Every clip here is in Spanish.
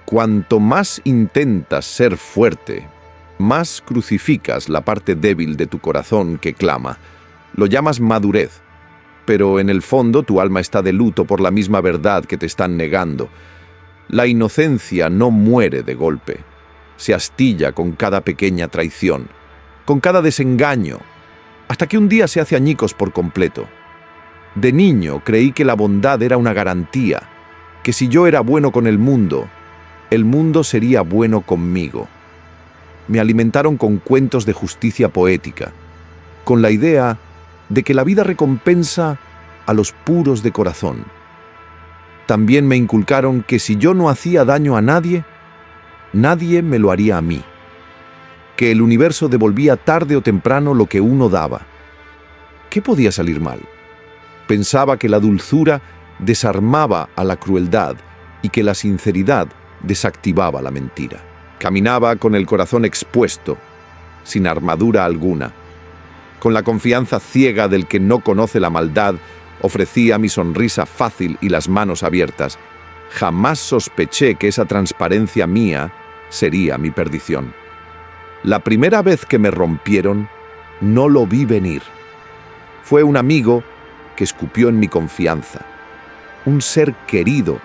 Cuanto más intentas ser fuerte, más crucificas la parte débil de tu corazón que clama. Lo llamas madurez, pero en el fondo tu alma está de luto por la misma verdad que te están negando. La inocencia no muere de golpe. Se astilla con cada pequeña traición, con cada desengaño, hasta que un día se hace añicos por completo. De niño creí que la bondad era una garantía, que si yo era bueno con el mundo sería bueno conmigo. Me alimentaron con cuentos de justicia poética, con la idea de que la vida recompensa a los puros de corazón. También me inculcaron que si yo no hacía daño a nadie, nadie me lo haría a mí, que el universo devolvía tarde o temprano lo que uno daba. ¿Qué podía salir mal? Pensaba que la dulzura desarmaba a la crueldad y que la sinceridad desactivaba la mentira. Caminaba con el corazón expuesto, sin armadura alguna. Con la confianza ciega del que no conoce la maldad, ofrecía mi sonrisa fácil y las manos abiertas. Jamás sospeché que esa transparencia mía sería mi perdición. La primera vez que me rompieron, no lo vi venir. Fue un amigo que escupió en mi confianza, un ser querido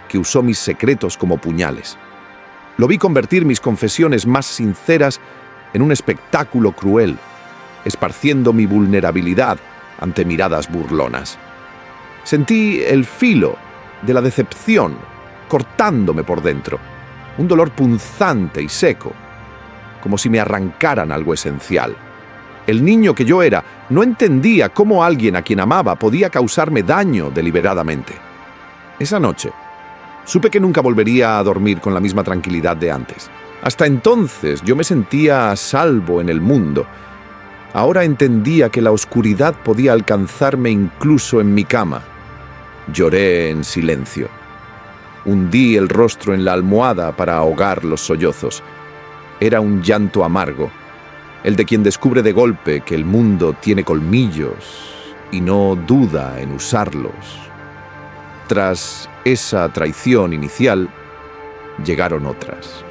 que usó mis secretos como puñales. Lo vi convertir mis confesiones más sinceras en un espectáculo cruel, esparciendo mi vulnerabilidad ante miradas burlonas. Sentí el filo de la decepción cortándome por dentro, un dolor punzante y seco, como si me arrancaran algo esencial. El niño que yo era no entendía cómo alguien a quien amaba podía causarme daño deliberadamente. Esa noche, supe que nunca volvería a dormir con la misma tranquilidad de antes. Hasta entonces yo me sentía a salvo en el mundo. Ahora entendía que la oscuridad podía alcanzarme incluso en mi cama. Lloré en silencio. Hundí el rostro en la almohada para ahogar los sollozos. Era un llanto amargo, el de quien descubre de golpe que el mundo tiene colmillos y no duda en usarlos. Tras esa traición inicial, llegaron otras.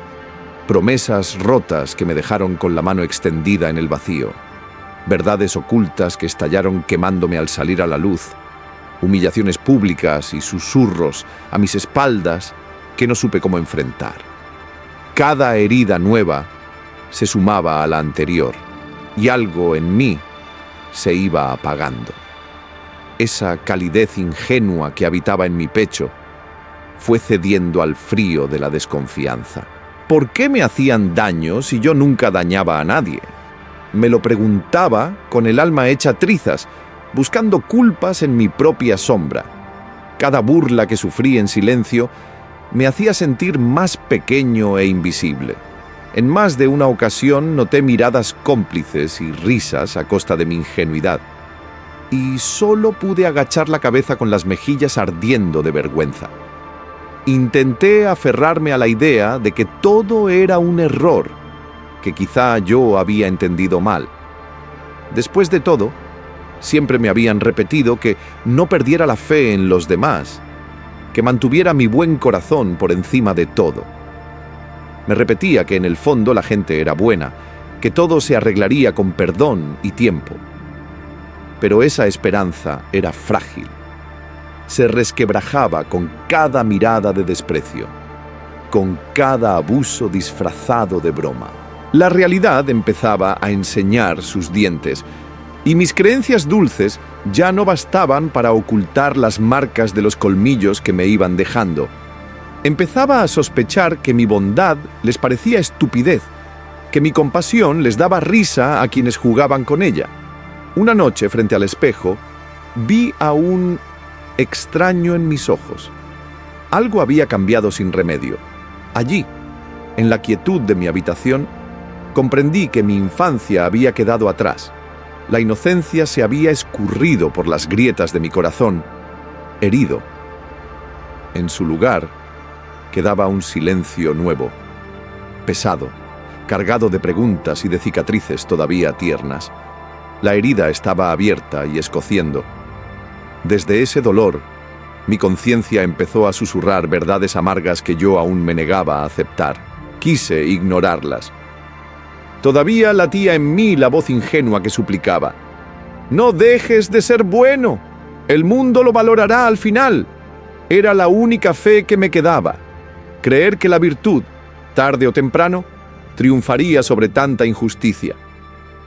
Promesas rotas que me dejaron con la mano extendida en el vacío. Verdades ocultas que estallaron quemándome al salir a la luz. Humillaciones públicas y susurros a mis espaldas que no supe cómo enfrentar. Cada herida nueva se sumaba a la anterior y algo en mí se iba apagando. Esa calidez ingenua que habitaba en mi pecho fue cediendo al frío de la desconfianza. ¿Por qué me hacían daño si yo nunca dañaba a nadie? Me lo preguntaba con el alma hecha trizas, buscando culpas en mi propia sombra. Cada burla que sufrí en silencio me hacía sentir más pequeño e invisible. En más de una ocasión noté miradas cómplices y risas a costa de mi ingenuidad. Y solo pude agachar la cabeza con las mejillas ardiendo de vergüenza. Intenté aferrarme a la idea de que todo era un error, que quizá yo había entendido mal. Después de todo, siempre me habían repetido que no perdiera la fe en los demás, que mantuviera mi buen corazón por encima de todo. Me repetía que en el fondo la gente era buena, que todo se arreglaría con perdón y tiempo. Pero esa esperanza era frágil. Se resquebrajaba con cada mirada de desprecio, con cada abuso disfrazado de broma. La realidad empezaba a enseñar sus dientes, y mis creencias dulces ya no bastaban para ocultar las marcas de los colmillos que me iban dejando. Empezaba a sospechar que mi bondad les parecía estupidez, que mi compasión les daba risa a quienes jugaban con ella. Una noche, frente al espejo, vi a un extraño en mis ojos. Algo había cambiado sin remedio. Allí, en la quietud de mi habitación, comprendí que mi infancia había quedado atrás. La inocencia se había escurrido por las grietas de mi corazón, herido. En su lugar, quedaba un silencio nuevo, pesado, cargado de preguntas y de cicatrices todavía tiernas. La herida estaba abierta y escociendo. Desde ese dolor Mi conciencia empezó a susurrar verdades amargas que yo aún me negaba a aceptar. Quise ignorarlas. Todavía latía en mí la voz ingenua que suplicaba: «No dejes de ser bueno. El mundo lo valorará al final». Era la única fe que me quedaba. Creer que la virtud, tarde o temprano, triunfaría sobre tanta injusticia.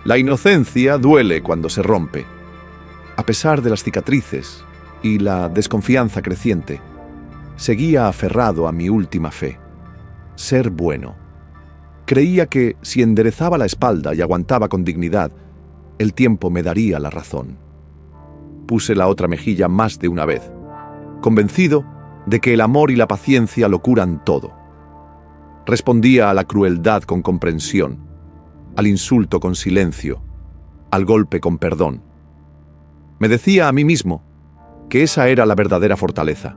La inocencia duele cuando se rompe. A pesar de las cicatrices y la desconfianza creciente, seguía aferrado a mi última fe: ser bueno. Creía que si enderezaba la espalda y aguantaba con dignidad, el tiempo me daría la razón. Puse la otra mejilla más de una vez, convencido de que el amor y la paciencia lo curan todo. Respondía a la crueldad con comprensión, al insulto con silencio, al golpe con perdón. Me decía a mí mismo que esa era la verdadera fortaleza: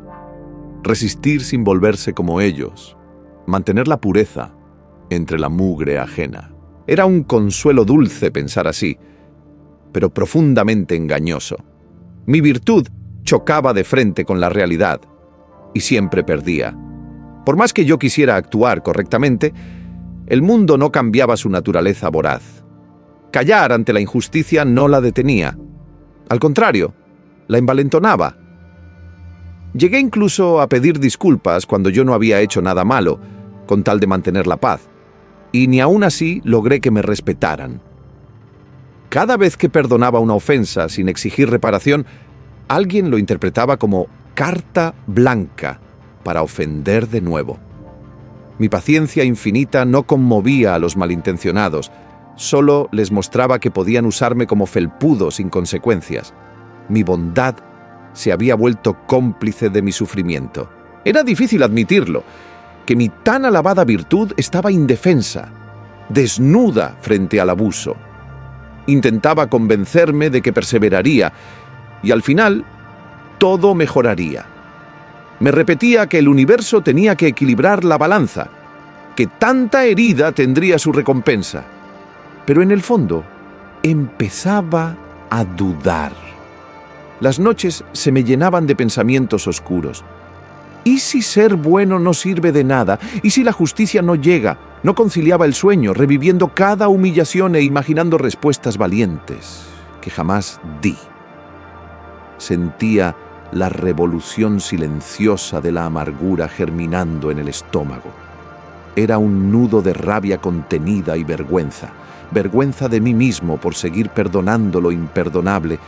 resistir sin volverse como ellos, mantener la pureza entre la mugre ajena. Era un consuelo dulce pensar así, pero profundamente engañoso. Mi virtud chocaba de frente con la realidad y siempre perdía. Por más que yo quisiera actuar correctamente, el mundo no cambiaba su naturaleza voraz. Callar ante la injusticia no la detenía. Al contrario, la envalentonaba. Llegué incluso a pedir disculpas cuando yo no había hecho nada malo, con tal de mantener la paz, y ni aún así logré que me respetaran. Cada vez que perdonaba una ofensa sin exigir reparación, alguien lo interpretaba como carta blanca para ofender de nuevo. Mi paciencia infinita no conmovía a los malintencionados, solo les mostraba que podían usarme como felpudo sin consecuencias. Mi bondad se había vuelto cómplice de mi sufrimiento. Era difícil admitirlo, que mi tan alabada virtud estaba indefensa, desnuda frente al abuso. Intentaba convencerme de que perseveraría, y al final todo mejoraría. Me repetía que el universo tenía que equilibrar la balanza, que tanta herida tendría su recompensa. Pero en el fondo, empezaba a dudar. Las noches se me llenaban de pensamientos oscuros. ¿Y si ser bueno no sirve de nada? ¿Y si la justicia no llega? No conciliaba el sueño, reviviendo cada humillación e imaginando respuestas valientes que jamás di. Sentía la revolución silenciosa de la amargura germinando en el estómago. Era un nudo de rabia contenida y vergüenza. Vergüenza de mí mismo por seguir perdonando lo imperdonable,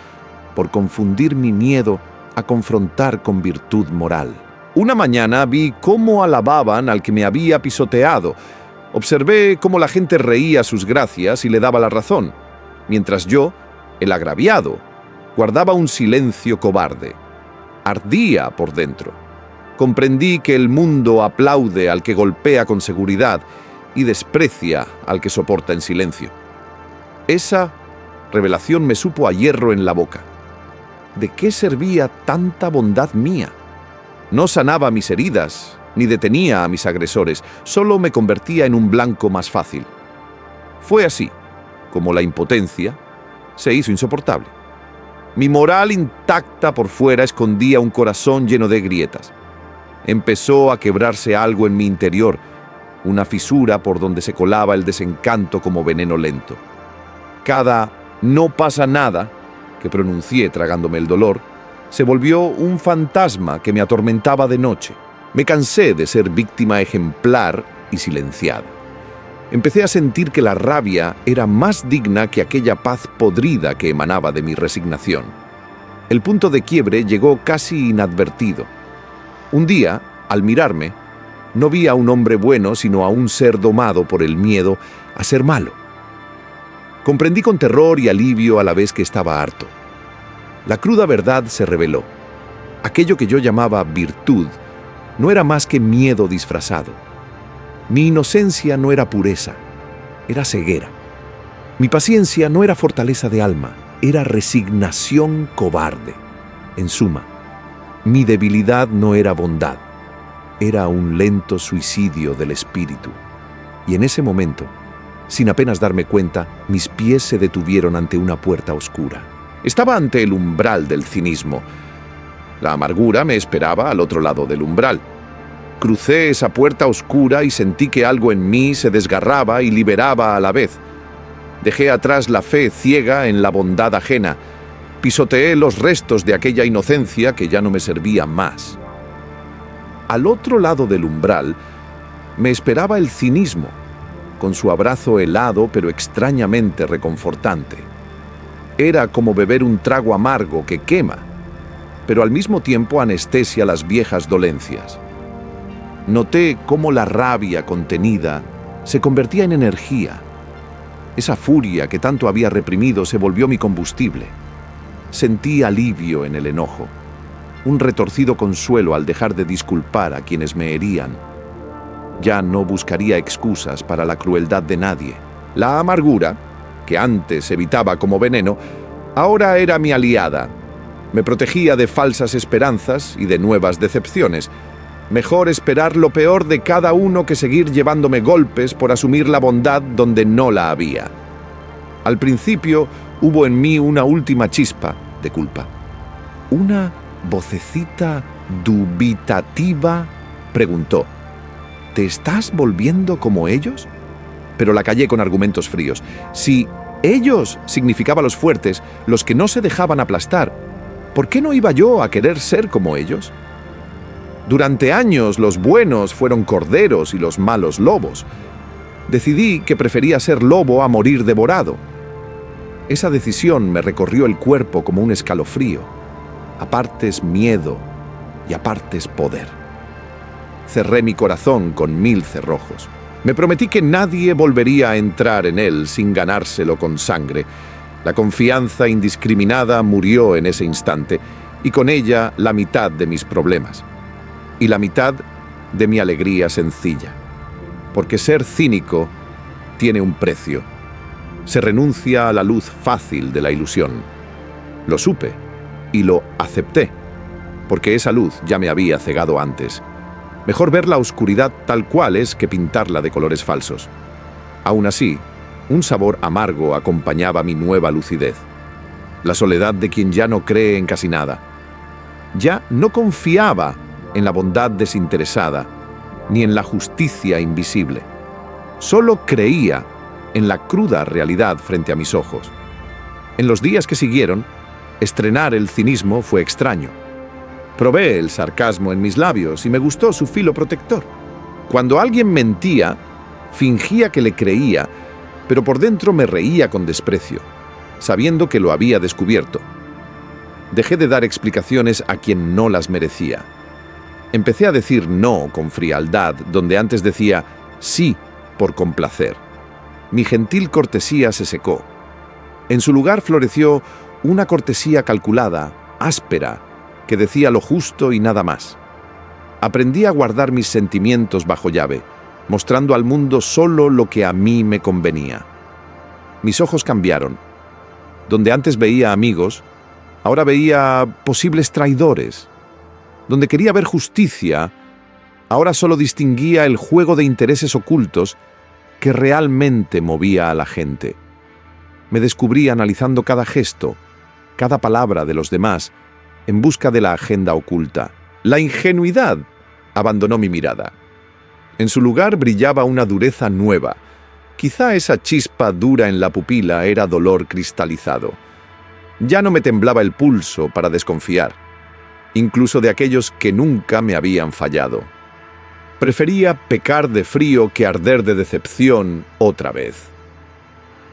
por confundir mi miedo a confrontar con virtud moral. Una mañana vi cómo alababan al que me había pisoteado. Observé cómo la gente reía sus gracias y le daba la razón, mientras yo, el agraviado, guardaba un silencio cobarde. Ardía por dentro. Comprendí que el mundo aplaude al que golpea con seguridad y desprecia al que soporta en silencio. Esa revelación me supo a hierro en la boca. ¿De qué servía tanta bondad mía? No sanaba mis heridas, ni detenía a mis agresores, solo me convertía en un blanco más fácil. Fue así como la impotencia se hizo insoportable. Mi moral intacta por fuera escondía un corazón lleno de grietas. Empezó a quebrarse algo en mi interior, una fisura por donde se colaba el desencanto como veneno lento. Cada «no pasa nada» que pronuncié tragándome el dolor, se volvió un fantasma que me atormentaba de noche. Me cansé de ser víctima ejemplar y silenciada. Empecé a sentir que la rabia era más digna que aquella paz podrida que emanaba de mi resignación. El punto de quiebre llegó casi inadvertido. Un día, al mirarme, no vi a un hombre bueno, sino a un ser domado por el miedo a ser malo. Comprendí con terror y alivio a la vez que estaba harto. La cruda verdad se reveló. Aquello que yo llamaba virtud no era más que miedo disfrazado. Mi inocencia no era pureza, era ceguera. Mi paciencia no era fortaleza de alma, era resignación cobarde. En suma, mi debilidad no era bondad, era un lento suicidio del espíritu. Y en ese momento, sin apenas darme cuenta, mis pies se detuvieron ante una puerta oscura. Estaba ante el umbral del cinismo. La amargura me esperaba al otro lado del umbral. Crucé esa puerta oscura y sentí que algo en mí se desgarraba y liberaba a la vez. Dejé atrás la fe ciega en la bondad ajena. Pisoteé los restos de aquella inocencia que ya no me servía más. Al otro lado del umbral me esperaba el cinismo, con su abrazo helado pero extrañamente reconfortante. Era como beber un trago amargo que quema, pero al mismo tiempo anestesia las viejas dolencias. Noté cómo la rabia contenida se convertía en energía. Esa furia que tanto había reprimido se volvió mi combustible. Sentí alivio en el enojo, un retorcido consuelo al dejar de disculpar a quienes me herían. Ya no buscaría excusas para la crueldad de nadie. La amargura, que antes evitaba como veneno, ahora era mi aliada. Me protegía de falsas esperanzas y de nuevas decepciones. Mejor esperar lo peor de cada uno que seguir llevándome golpes por asumir la bondad donde no la había. Al principio hubo en mí una última chispa de culpa. Una vocecita dubitativa preguntó: ¿te estás volviendo como ellos? Pero la callé con argumentos fríos. Si ellos significaba los fuertes, los que no se dejaban aplastar, ¿por qué no iba yo a querer ser como ellos? Durante años los buenos fueron corderos y los malos lobos. Decidí que prefería ser lobo a morir devorado. Esa decisión me recorrió el cuerpo como un escalofrío, a partes miedo y a partes poder. Cerré mi corazón con 1000 cerrojos. Me prometí que nadie volvería a entrar en él sin ganárselo con sangre. La confianza indiscriminada murió en ese instante, y con ella la mitad de mis problemas. Y la mitad de mi alegría sencilla. Porque ser cínico tiene un precio. Se renuncia a la luz fácil de la ilusión. Lo supe y lo acepté, porque esa luz ya me había cegado antes. Mejor ver la oscuridad tal cual es que pintarla de colores falsos. Aún así, un sabor amargo acompañaba mi nueva lucidez. La soledad de quien ya no cree en casi nada. Ya no confiaba en la bondad desinteresada, ni en la justicia invisible. Solo creía en la cruda realidad frente a mis ojos. En los días que siguieron, estrenar el cinismo fue extraño. Probé el sarcasmo en mis labios y me gustó su filo protector. Cuando alguien mentía, fingía que le creía, pero por dentro me reía con desprecio, sabiendo que lo había descubierto. Dejé de dar explicaciones a quien no las merecía. Empecé a decir no con frialdad, donde antes decía sí por complacer. Mi gentil cortesía se secó. En su lugar floreció una cortesía calculada, áspera, que decía lo justo y nada más. Aprendí a guardar mis sentimientos bajo llave, mostrando al mundo solo lo que a mí me convenía. Mis ojos cambiaron. Donde antes veía amigos, ahora veía posibles traidores. Donde quería ver justicia, ahora solo distinguía el juego de intereses ocultos que realmente movía a la gente. Me descubrí analizando cada gesto, cada palabra de los demás, en busca de la agenda oculta. La ingenuidad abandonó mi mirada. En su lugar brillaba una dureza nueva. Quizá esa chispa dura en la pupila era dolor cristalizado. Ya no me temblaba el pulso para desconfiar, incluso de aquellos que nunca me habían fallado. Prefería pecar de frío que arder de decepción otra vez.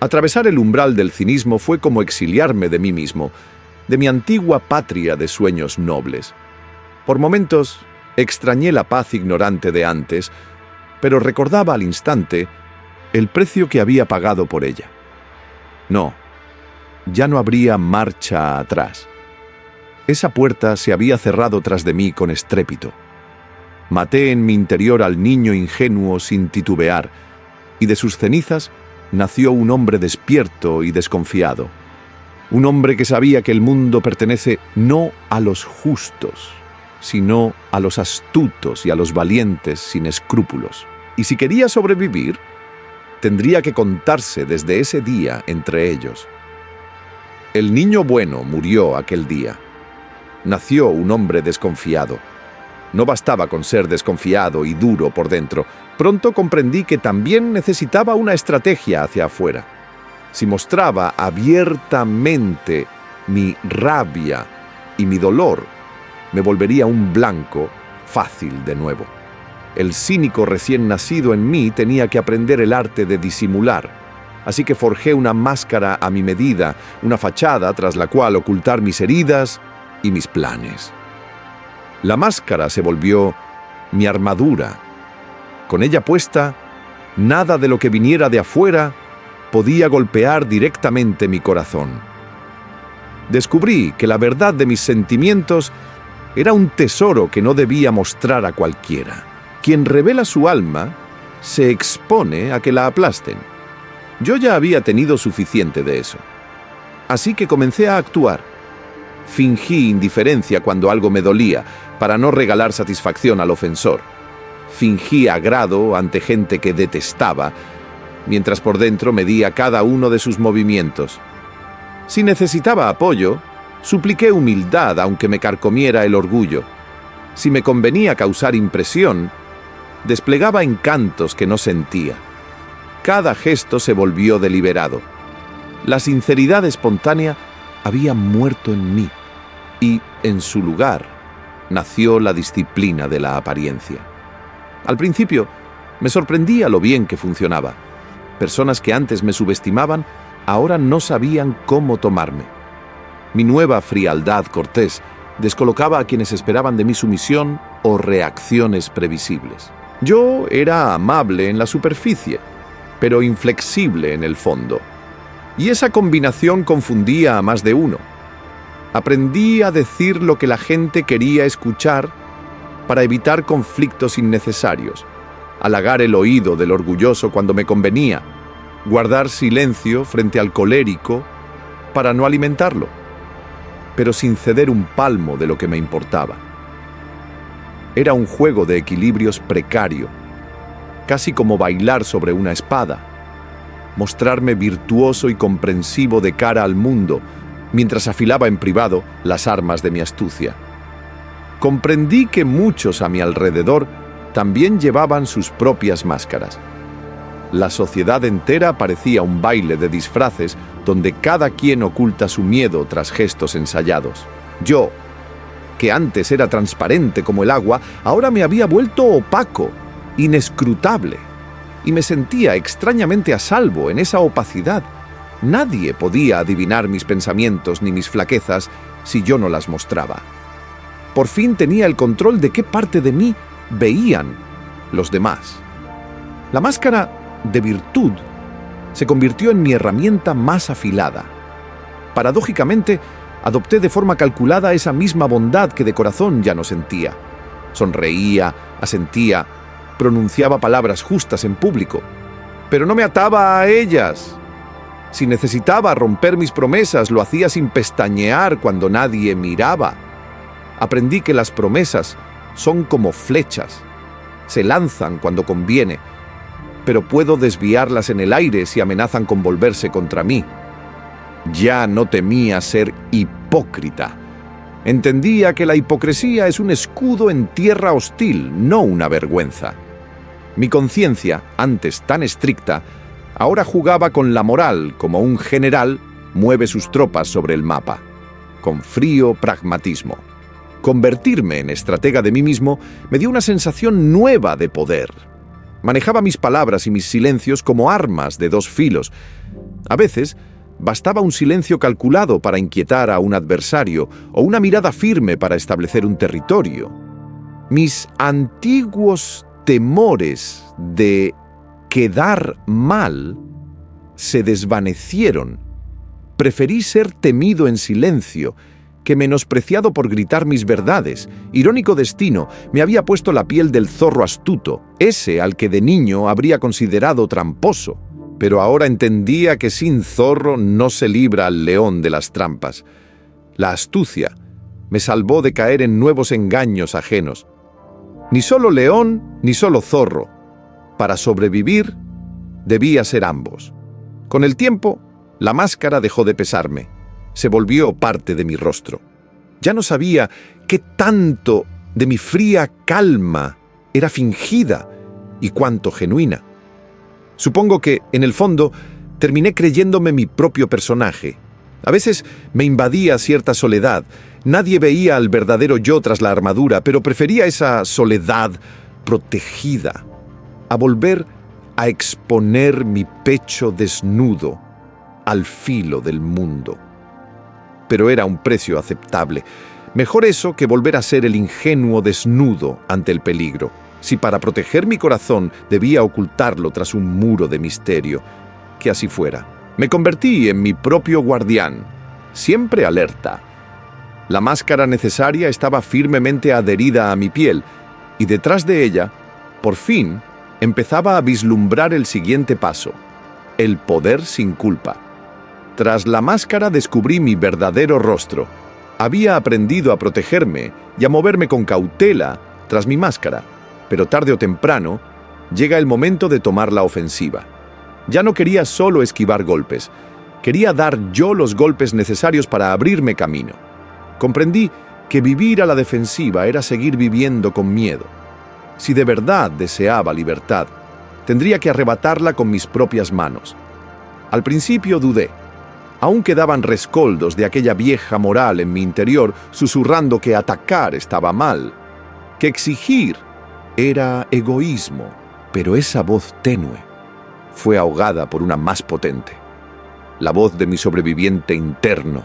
Atravesar el umbral del cinismo fue como exiliarme de mí mismo, de mi antigua patria de sueños nobles. Por momentos extrañé la paz ignorante de antes, pero recordaba al instante el precio que había pagado por ella. No, ya no habría marcha atrás. Esa puerta se había cerrado tras de mí con estrépito. Maté en mi interior al niño ingenuo sin titubear, y de sus cenizas nació un hombre despierto y desconfiado. Un hombre que sabía que el mundo pertenece no a los justos, sino a los astutos y a los valientes sin escrúpulos. Y si quería sobrevivir, tendría que contarse desde ese día entre ellos. El niño bueno murió aquel día. nació un hombre desconfiado. No bastaba con ser desconfiado y duro por dentro. Pronto comprendí que también necesitaba una estrategia hacia afuera. Si mostraba abiertamente mi rabia y mi dolor, me volvería un blanco fácil de nuevo. El cínico recién nacido en mí tenía que aprender el arte de disimular, así que forjé una máscara a mi medida, una fachada tras la cual ocultar mis heridas y mis planes. La máscara se volvió mi armadura. Con ella puesta, nada de lo que viniera de afuera podía golpear directamente mi corazón. Descubrí que la verdad de mis sentimientos era un tesoro que no debía mostrar a cualquiera. Quien revela su alma se expone a que la aplasten. Yo ya había tenido suficiente de eso. Así que comencé a actuar. Fingí indiferencia cuando algo me dolía, para no regalar satisfacción al ofensor. Fingí agrado ante gente que detestaba, mientras por dentro medía cada uno de sus movimientos. Si necesitaba apoyo, supliqué humildad aunque me carcomiera el orgullo. Si me convenía causar impresión, desplegaba encantos que no sentía. Cada gesto se volvió deliberado. La sinceridad espontánea había muerto en mí y, en su lugar, nació la disciplina de la apariencia. Al principio, me sorprendía lo bien que funcionaba. Personas que antes me subestimaban, ahora no sabían cómo tomarme. Mi nueva frialdad cortés descolocaba a quienes esperaban de mí sumisión o reacciones previsibles. Yo era amable en la superficie, pero inflexible en el fondo. Y esa combinación confundía a más de uno. Aprendí a decir lo que la gente quería escuchar para evitar conflictos innecesarios, halagar el oído del orgulloso cuando me convenía, guardar silencio frente al colérico para no alimentarlo, pero sin ceder un palmo de lo que me importaba. Era un juego de equilibrios precario, casi como bailar sobre una espada, mostrarme virtuoso y comprensivo de cara al mundo, mientras afilaba en privado las armas de mi astucia. Comprendí que muchos a mi alrededor también llevaban sus propias máscaras. La sociedad entera parecía un baile de disfraces donde cada quien oculta su miedo tras gestos ensayados. Yo, que antes era transparente como el agua, ahora me había vuelto opaco, inescrutable, y me sentía extrañamente a salvo en esa opacidad. Nadie podía adivinar mis pensamientos ni mis flaquezas si yo no las mostraba. Por fin tenía el control de qué parte de mí veían los demás. La máscara de virtud se convirtió en mi herramienta más afilada. Paradójicamente, adopté de forma calculada esa misma bondad que de corazón ya no sentía. Sonreía, asentía, pronunciaba palabras justas en público, pero no me ataba a ellas. Si necesitaba romper mis promesas, lo hacía sin pestañear cuando nadie miraba. Aprendí que las promesas son como flechas. Se lanzan cuando conviene, pero puedo desviarlas en el aire si amenazan con volverse contra mí. Ya no temía ser hipócrita. Entendía que la hipocresía es un escudo en tierra hostil, no una vergüenza. Mi conciencia, antes tan estricta, ahora jugaba con la moral como un general mueve sus tropas sobre el mapa, con frío pragmatismo. Convertirme en estratega de mí mismo me dio una sensación nueva de poder. Manejaba mis palabras y mis silencios como armas de dos filos. A veces, bastaba un silencio calculado para inquietar a un adversario o una mirada firme para establecer un territorio. Mis antiguos temores de quedar mal se desvanecieron. Preferí ser temido en silencio que menospreciado por gritar mis verdades. Irónico destino, me había puesto la piel del zorro astuto, ese al que de niño habría considerado tramposo. Pero ahora entendía que sin zorro no se libra al león de las trampas. La astucia me salvó de caer en nuevos engaños ajenos. Ni solo león, ni solo zorro. Para sobrevivir, debía ser ambos. Con el tiempo, la máscara dejó de pesarme. Se volvió parte de mi rostro. Ya no sabía qué tanto de mi fría calma era fingida y cuánto genuina. Supongo que, en el fondo, terminé creyéndome mi propio personaje. A veces me invadía cierta soledad. Nadie veía al verdadero yo tras la armadura, pero prefería esa soledad protegida a volver a exponer mi pecho desnudo al filo del mundo. Pero era un precio aceptable. Mejor eso que volver a ser el ingenuo desnudo ante el peligro. Si para proteger mi corazón debía ocultarlo tras un muro de misterio, que así fuera. Me convertí en mi propio guardián, siempre alerta. La máscara necesaria estaba firmemente adherida a mi piel, y detrás de ella, por fin, empezaba a vislumbrar el siguiente paso: el poder sin culpa. Tras la máscara descubrí mi verdadero rostro. Había aprendido a protegerme y a moverme con cautela tras mi máscara, pero tarde o temprano llega el momento de tomar la ofensiva. Ya no quería solo esquivar golpes, quería dar yo los golpes necesarios para abrirme camino. Comprendí que vivir a la defensiva era seguir viviendo con miedo. Si de verdad deseaba libertad, tendría que arrebatarla con mis propias manos. Al principio dudé. Aún quedaban rescoldos de aquella vieja moral en mi interior, susurrando que atacar estaba mal, que exigir era egoísmo, pero esa voz tenue fue ahogada por una más potente, la voz de mi sobreviviente interno,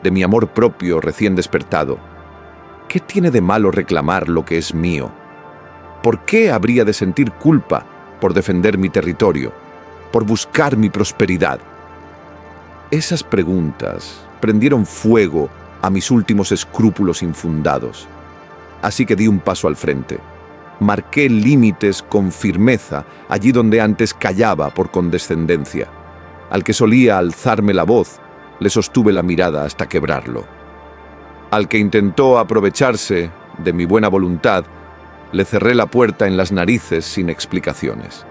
de mi amor propio recién despertado. ¿Qué tiene de malo reclamar lo que es mío? ¿Por qué habría de sentir culpa por defender mi territorio, por buscar mi prosperidad? Esas preguntas prendieron fuego a mis últimos escrúpulos infundados. Así que di un paso al frente. Marqué límites con firmeza allí donde antes callaba por condescendencia. Al que solía alzarme la voz, le sostuve la mirada hasta quebrarlo. Al que intentó aprovecharse de mi buena voluntad, le cerré la puerta en las narices sin explicaciones.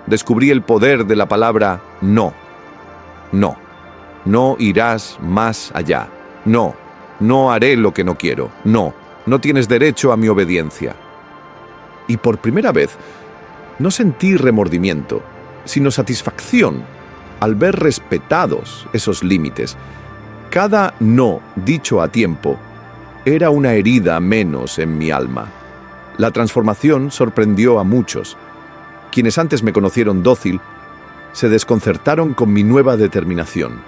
Descubrí el poder de la palabra no. No. No irás más allá. No. No haré lo que no quiero. No. No tienes derecho a mi obediencia. Y por primera vez, no sentí remordimiento, sino satisfacción al ver respetados esos límites. Cada no dicho a tiempo era una herida menos en mi alma. La transformación sorprendió a muchos. Quienes antes me conocieron dócil, se desconcertaron con mi nueva determinación.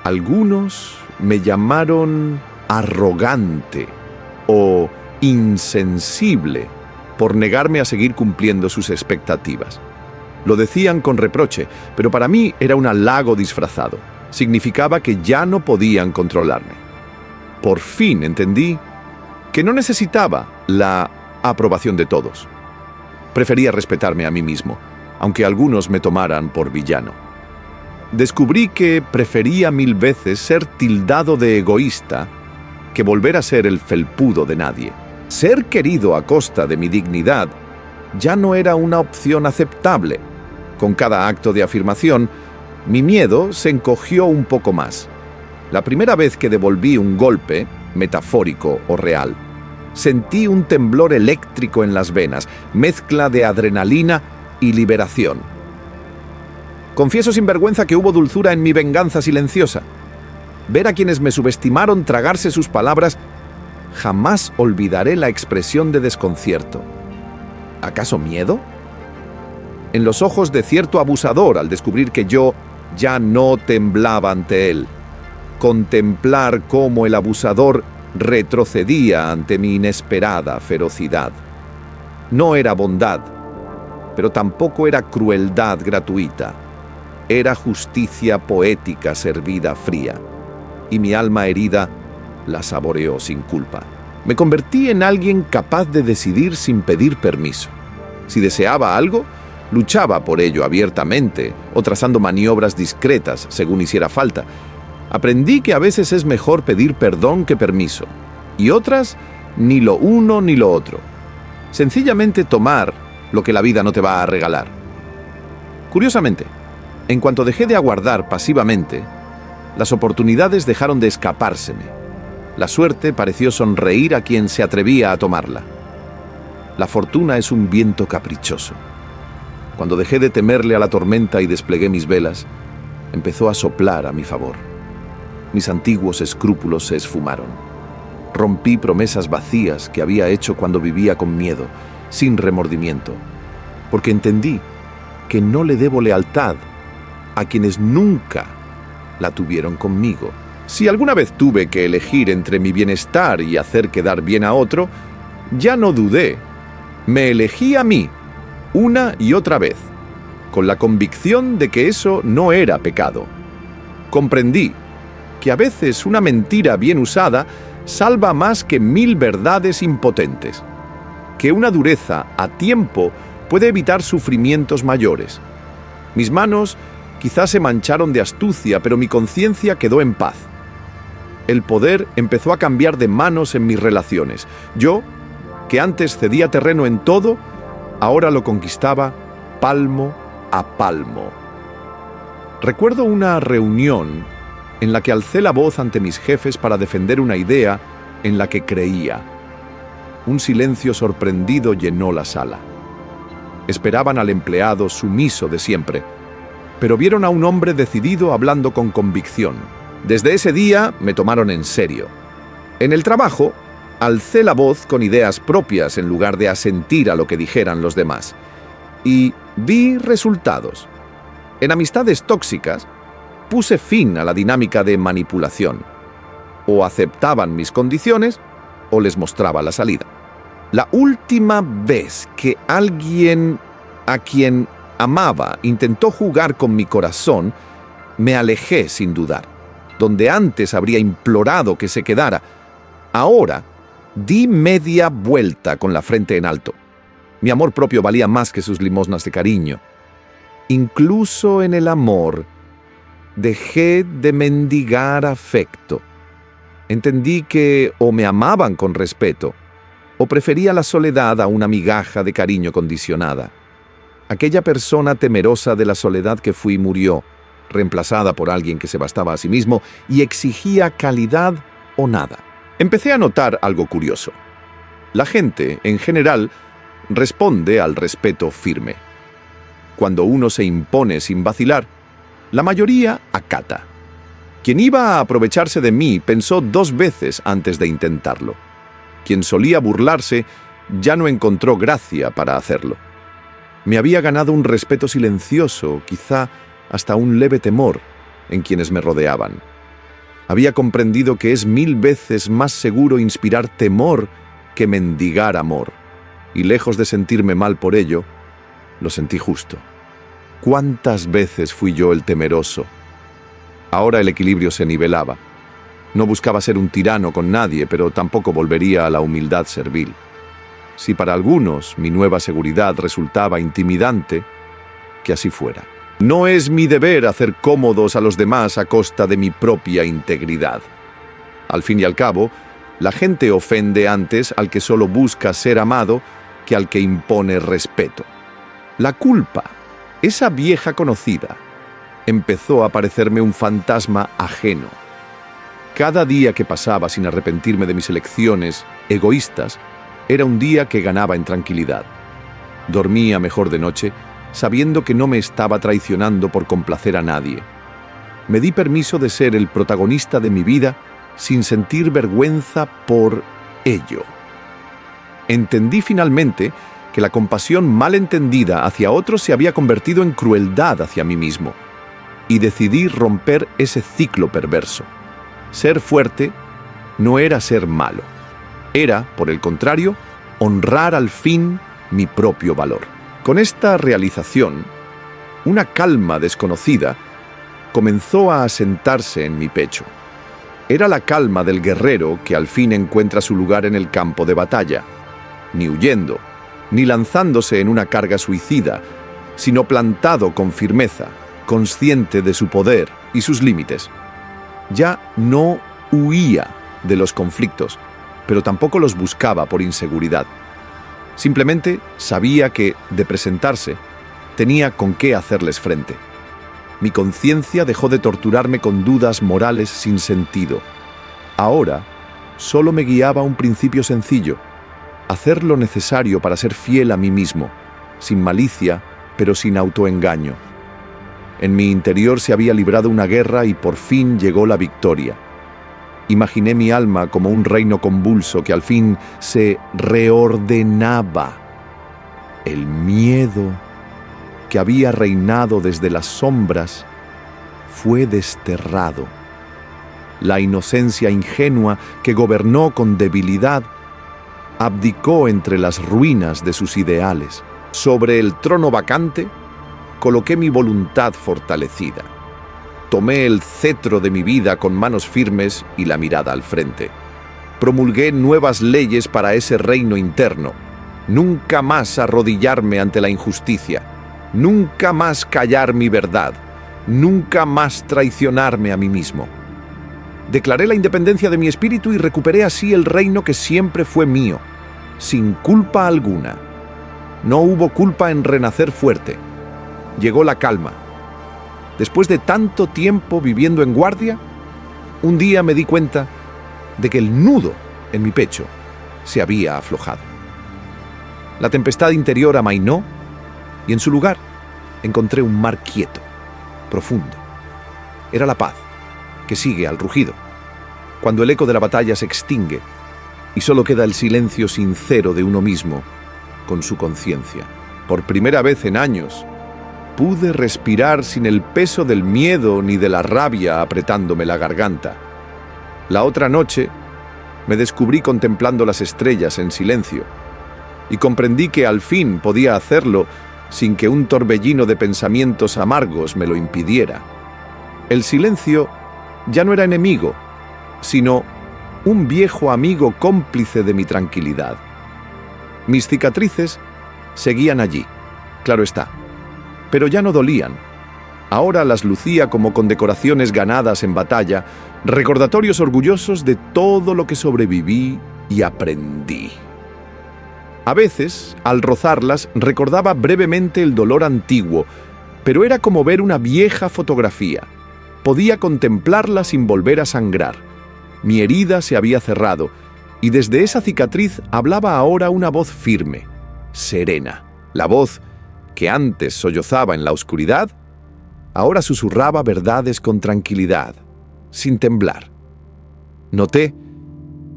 Algunos me llamaron arrogante o insensible por negarme a seguir cumpliendo sus expectativas. Lo decían con reproche, pero para mí era un halago disfrazado. Significaba que ya no podían controlarme. Por fin entendí que no necesitaba la aprobación de todos. Prefería respetarme a mí mismo, aunque algunos me tomaran por villano. Descubrí que prefería 1000 veces ser tildado de egoísta que volver a ser el felpudo de nadie. Ser querido a costa de mi dignidad ya no era una opción aceptable. Con cada acto de afirmación, mi miedo se encogió un poco más. La primera vez que devolví un golpe, metafórico o real, sentí un temblor eléctrico en las venas, mezcla de adrenalina y liberación. Confieso sin vergüenza que hubo dulzura en mi venganza silenciosa. Ver a quienes me subestimaron tragarse sus palabras, jamás olvidaré la expresión de desconcierto. ¿Acaso miedo? En los ojos de cierto abusador al descubrir que yo ya no temblaba ante él. Contemplar cómo el abusador retrocedía ante mi inesperada ferocidad. No era bondad, pero tampoco era crueldad gratuita. Era justicia poética servida fría, y mi alma herida la saboreó sin culpa. Me convertí en alguien capaz de decidir sin pedir permiso. Si deseaba algo, luchaba por ello abiertamente o trazando maniobras discretas según hiciera falta. Aprendí que a veces es mejor pedir perdón que permiso, y otras ni lo uno ni lo otro. Sencillamente tomar lo que la vida no te va a regalar. Curiosamente, en cuanto dejé de aguardar pasivamente, las oportunidades dejaron de escapárseme. La suerte pareció sonreír a quien se atrevía a tomarla. La fortuna es un viento caprichoso. Cuando dejé de temerle a la tormenta y desplegué mis velas, empezó a soplar a mi favor. Mis antiguos escrúpulos se esfumaron. Rompí promesas vacías que había hecho cuando vivía con miedo, sin remordimiento, porque entendí que no le debo lealtad a quienes nunca la tuvieron conmigo. Si alguna vez tuve que elegir entre mi bienestar y hacer quedar bien a otro, ya no dudé. Me elegí a mí, una y otra vez, con la convicción de que eso no era pecado. Comprendí que a veces una mentira bien usada salva más que 1000 verdades impotentes, que una dureza a tiempo puede evitar sufrimientos mayores. Mis manos quizás se mancharon de astucia, pero mi conciencia quedó en paz. El poder empezó a cambiar de manos en mis relaciones. Yo, que antes cedía terreno en todo, ahora lo conquistaba palmo a palmo. Recuerdo una reunión en la que alcé la voz ante mis jefes para defender una idea en la que creía. Un silencio sorprendido llenó la sala. Esperaban al empleado sumiso de siempre, pero vieron a un hombre decidido hablando con convicción. Desde ese día me tomaron en serio. En el trabajo, alcé la voz con ideas propias en lugar de asentir a lo que dijeran los demás. Y vi resultados. En amistades tóxicas, puse fin a la dinámica de manipulación. O aceptaban mis condiciones, o les mostraba la salida. La última vez que alguien a quien amaba intentó jugar con mi corazón, me alejé sin dudar. Donde antes habría implorado que se quedara, ahora di media vuelta con la frente en alto. Mi amor propio valía más que sus limosnas de cariño. Incluso en el amor, dejé de mendigar afecto. Entendí que o me amaban con respeto, o prefería la soledad a una migaja de cariño condicionada. Aquella persona temerosa de la soledad que fui murió, reemplazada por alguien que se bastaba a sí mismo y exigía calidad o nada. Empecé a notar algo curioso. La gente, en general, responde al respeto firme. Cuando uno se impone sin vacilar, la mayoría acata. Quien iba a aprovecharse de mí pensó 2 veces antes de intentarlo. Quien solía burlarse ya no encontró gracia para hacerlo. Me había ganado un respeto silencioso, quizá hasta un leve temor en quienes me rodeaban. Había comprendido que es 1000 veces más seguro inspirar temor que mendigar amor, y lejos de sentirme mal por ello, lo sentí justo. ¿Cuántas veces fui yo el temeroso? Ahora el equilibrio se nivelaba. No buscaba ser un tirano con nadie, pero tampoco volvería a la humildad servil. Si para algunos mi nueva seguridad resultaba intimidante, que así fuera. No es mi deber hacer cómodos a los demás a costa de mi propia integridad. Al fin y al cabo, la gente ofende antes al que solo busca ser amado que al que impone respeto. La culpa, esa vieja conocida, empezó a parecerme un fantasma ajeno. Cada día que pasaba sin arrepentirme de mis elecciones egoístas era un día que ganaba en tranquilidad. Dormía mejor de noche, sabiendo que no me estaba traicionando por complacer a nadie. Me di permiso de ser el protagonista de mi vida sin sentir vergüenza por ello. Entendí finalmente que la compasión mal entendida hacia otros se había convertido en crueldad hacia mí mismo, y decidí romper ese ciclo perverso. Ser fuerte no era ser malo, era, por el contrario, honrar al fin mi propio valor. Con esta realización, una calma desconocida comenzó a asentarse en mi pecho. Era la calma del guerrero que al fin encuentra su lugar en el campo de batalla, ni huyendo, ni lanzándose en una carga suicida, sino plantado con firmeza, consciente de su poder y sus límites. Ya no huía de los conflictos, pero tampoco los buscaba por inseguridad. Simplemente sabía que, de presentarse, tenía con qué hacerles frente. Mi conciencia dejó de torturarme con dudas morales sin sentido. Ahora, solo me guiaba un principio sencillo: hacer lo necesario para ser fiel a mí mismo, sin malicia, pero sin autoengaño. En mi interior se había librado una guerra y por fin llegó la victoria. Imaginé mi alma como un reino convulso que al fin se reordenaba. El miedo que había reinado desde las sombras fue desterrado. La inocencia ingenua que gobernó con debilidad abdicó entre las ruinas de sus ideales. Sobre el trono vacante coloqué mi voluntad fortalecida. Tomé el cetro de mi vida con manos firmes y la mirada al frente. Promulgué nuevas leyes para ese reino interno. Nunca más arrodillarme ante la injusticia. Nunca más callar mi verdad. Nunca más traicionarme a mí mismo. Declaré la independencia de mi espíritu y recuperé así el reino que siempre fue mío, sin culpa alguna. No hubo culpa en renacer fuerte. Llegó la calma. Después de tanto tiempo viviendo en guardia, un día me di cuenta de que el nudo en mi pecho se había aflojado. La tempestad interior amainó y en su lugar encontré un mar quieto, profundo. Era la paz, que sigue al rugido, cuando el eco de la batalla se extingue y solo queda el silencio sincero de uno mismo con su conciencia. Por primera vez en años, pude respirar sin el peso del miedo ni de la rabia apretándome la garganta. La otra noche me descubrí contemplando las estrellas en silencio y comprendí que al fin podía hacerlo sin que un torbellino de pensamientos amargos me lo impidiera. El silencio ya no era enemigo, sino un viejo amigo cómplice de mi tranquilidad. Mis cicatrices seguían allí, claro está, pero ya no dolían. Ahora las lucía como condecoraciones ganadas en batalla, recordatorios orgullosos de todo lo que sobreviví y aprendí. A veces, al rozarlas, recordaba brevemente el dolor antiguo, pero era como ver una vieja fotografía. Podía contemplarla sin volver a sangrar. Mi herida se había cerrado, y desde esa cicatriz hablaba ahora una voz firme, serena. La voz que antes sollozaba en la oscuridad, ahora susurraba verdades con tranquilidad, sin temblar. Noté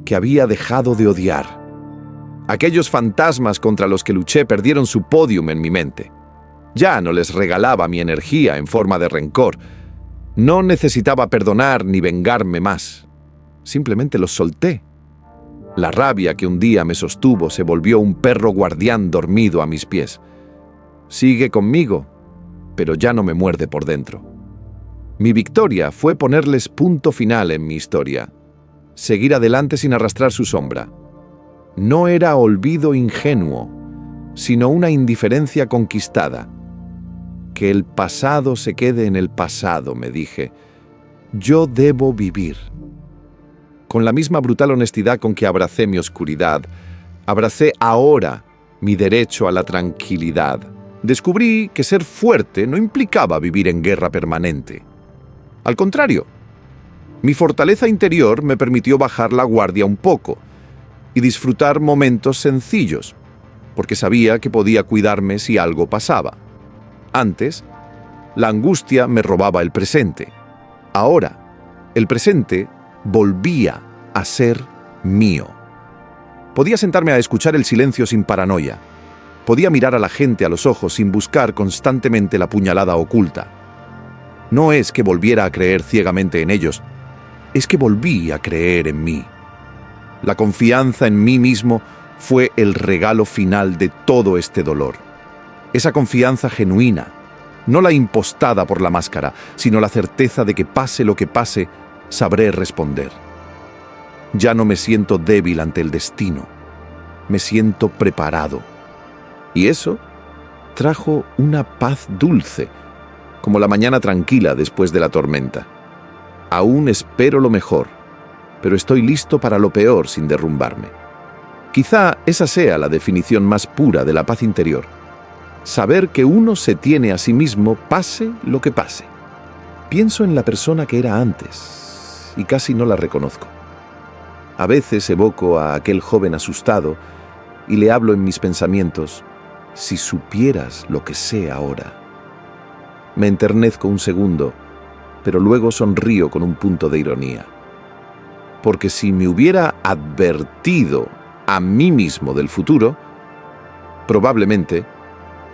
que había dejado de odiar. Aquellos fantasmas contra los que luché perdieron su pódium en mi mente. Ya no les regalaba mi energía en forma de rencor. No necesitaba perdonar ni vengarme más. Simplemente los solté. La rabia que un día me sostuvo se volvió un perro guardián dormido a mis pies. Sigue conmigo, pero ya no me muerde por dentro. Mi victoria fue ponerles punto final en mi historia. Seguir adelante sin arrastrar su sombra. No era olvido ingenuo, sino una indiferencia conquistada. Que el pasado se quede en el pasado, me dije. Yo debo vivir. Con la misma brutal honestidad con que abracé mi oscuridad, abracé ahora mi derecho a la tranquilidad. Descubrí que ser fuerte no implicaba vivir en guerra permanente. Al contrario, mi fortaleza interior me permitió bajar la guardia un poco y disfrutar momentos sencillos, porque sabía que podía cuidarme si algo pasaba. Antes, la angustia me robaba el presente. Ahora, el presente volvía a ser mío. Podía sentarme a escuchar el silencio sin paranoia. Podía mirar a la gente a los ojos sin buscar constantemente la puñalada oculta. No es que volviera a creer ciegamente en ellos, es que volví a creer en mí. La confianza en mí mismo fue el regalo final de todo este dolor. Esa confianza genuina, no la impostada por la máscara, sino la certeza de que pase lo que pase, sabré responder. Ya no me siento débil ante el destino, me siento preparado. Y eso trajo una paz dulce, como la mañana tranquila después de la tormenta. Aún espero lo mejor, pero estoy listo para lo peor sin derrumbarme. Quizá esa sea la definición más pura de la paz interior. Saber que uno se tiene a sí mismo pase lo que pase. Pienso en la persona que era antes y casi no la reconozco. A veces evoco a aquel joven asustado y le hablo en mis pensamientos: si supieras lo que sé ahora. Me enternezco un segundo, pero luego sonrío con un punto de ironía. Porque si me hubiera advertido a mí mismo del futuro, probablemente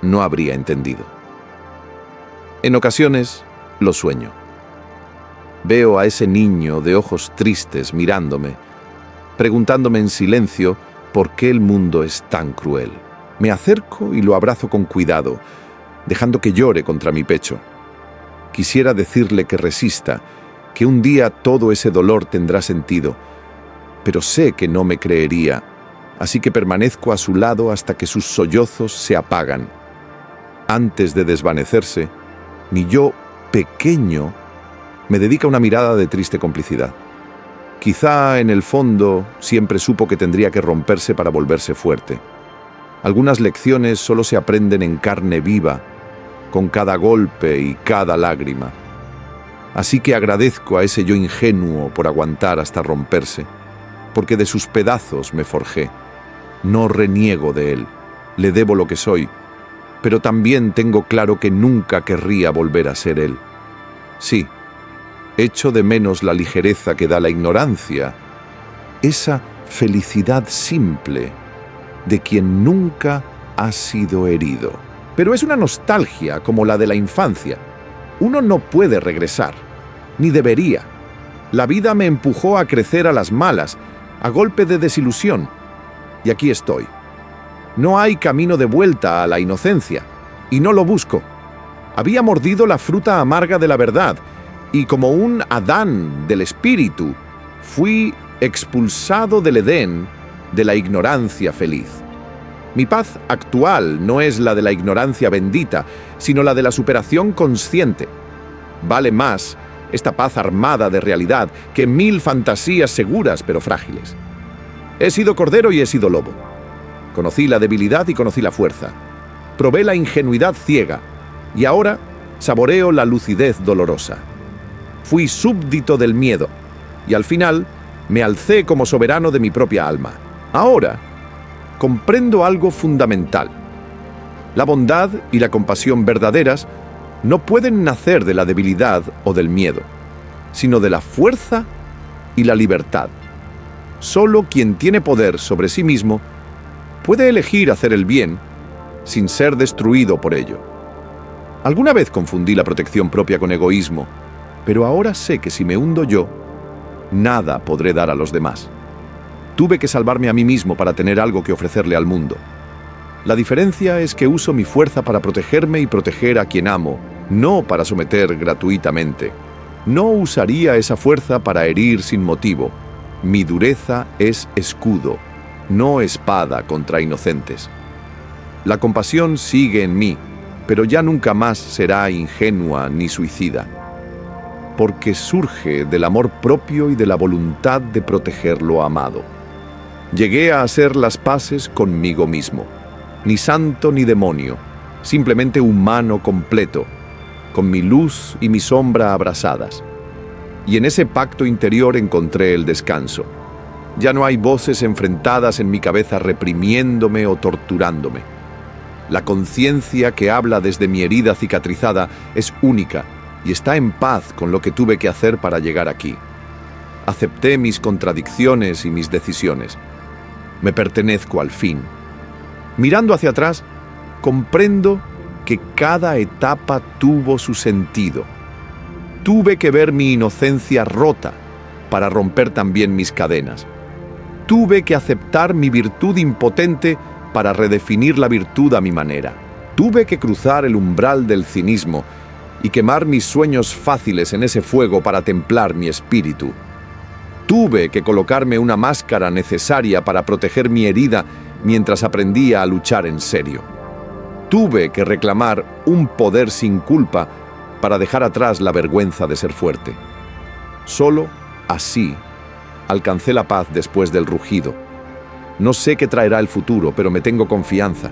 no habría entendido. En ocasiones lo sueño. Veo a ese niño de ojos tristes mirándome, preguntándome en silencio por qué el mundo es tan cruel. Me acerco y lo abrazo con cuidado, dejando que llore contra mi pecho. Quisiera decirle que resista, que un día todo ese dolor tendrá sentido, pero sé que no me creería, así que permanezco a su lado hasta que sus sollozos se apagan. Antes de desvanecerse, mi yo pequeño me dedica una mirada de triste complicidad. Quizá en el fondo siempre supo que tendría que romperse para volverse fuerte. Algunas lecciones solo se aprenden en carne viva, con cada golpe y cada lágrima. Así que agradezco a ese yo ingenuo por aguantar hasta romperse, porque de sus pedazos me forjé. No reniego de él, le debo lo que soy, pero también tengo claro que nunca querría volver a ser él. Sí, echo de menos la ligereza que da la ignorancia, esa felicidad simple de quien nunca ha sido herido. Pero es una nostalgia como la de la infancia. Uno no puede regresar, ni debería. La vida me empujó a crecer a las malas, a golpe de desilusión. Y aquí estoy. No hay camino de vuelta a la inocencia, y no lo busco. Había mordido la fruta amarga de la verdad, y como un Adán del espíritu, fui expulsado del Edén de la ignorancia feliz. Mi paz actual no es la de la ignorancia bendita, sino la de la superación consciente. Vale más esta paz armada de realidad que 1000 fantasías seguras pero frágiles. He sido cordero y he sido lobo. Conocí la debilidad y conocí la fuerza. Probé la ingenuidad ciega y ahora saboreo la lucidez dolorosa. Fui súbdito del miedo y al final me alcé como soberano de mi propia alma. Ahora comprendo algo fundamental. La bondad y la compasión verdaderas no pueden nacer de la debilidad o del miedo, sino de la fuerza y la libertad. Solo quien tiene poder sobre sí mismo puede elegir hacer el bien sin ser destruido por ello. Alguna vez confundí la protección propia con egoísmo, pero ahora sé que si me hundo yo, nada podré dar a los demás. Tuve que salvarme a mí mismo para tener algo que ofrecerle al mundo. La diferencia es que uso mi fuerza para protegerme y proteger a quien amo, no para someter gratuitamente. No usaría esa fuerza para herir sin motivo. Mi dureza es escudo, no espada contra inocentes. La compasión sigue en mí, pero ya nunca más será ingenua ni suicida, porque surge del amor propio y de la voluntad de proteger lo amado. Llegué a hacer las paces conmigo mismo, ni santo ni demonio, simplemente humano completo, con mi luz y mi sombra abrazadas. Y en ese pacto interior encontré el descanso. Ya no hay voces enfrentadas en mi cabeza reprimiéndome o torturándome. La conciencia que habla desde mi herida cicatrizada es única y está en paz con lo que tuve que hacer para llegar aquí. Acepté mis contradicciones y mis decisiones. Me pertenezco al fin. Mirando hacia atrás, comprendo que cada etapa tuvo su sentido. Tuve que ver mi inocencia rota para romper también mis cadenas. Tuve que aceptar mi virtud impotente para redefinir la virtud a mi manera. Tuve que cruzar el umbral del cinismo y quemar mis sueños fáciles en ese fuego para templar mi espíritu. Tuve que colocarme una máscara necesaria para proteger mi herida mientras aprendía a luchar en serio. Tuve que reclamar un poder sin culpa para dejar atrás la vergüenza de ser fuerte. Solo así alcancé la paz después del rugido. No sé qué traerá el futuro, pero me tengo confianza.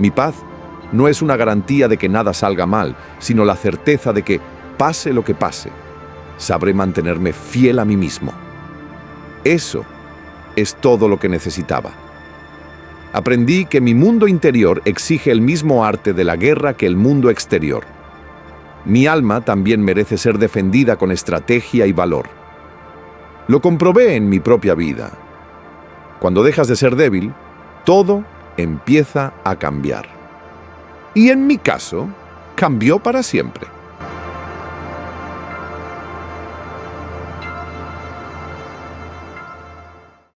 Mi paz no es una garantía de que nada salga mal, sino la certeza de que, pase lo que pase, sabré mantenerme fiel a mí mismo. Eso es todo lo que necesitaba. Aprendí que mi mundo interior exige el mismo arte de la guerra que el mundo exterior. Mi alma también merece ser defendida con estrategia y valor. Lo comprobé en mi propia vida. Cuando dejas de ser débil, todo empieza a cambiar. Y en mi caso, cambió para siempre.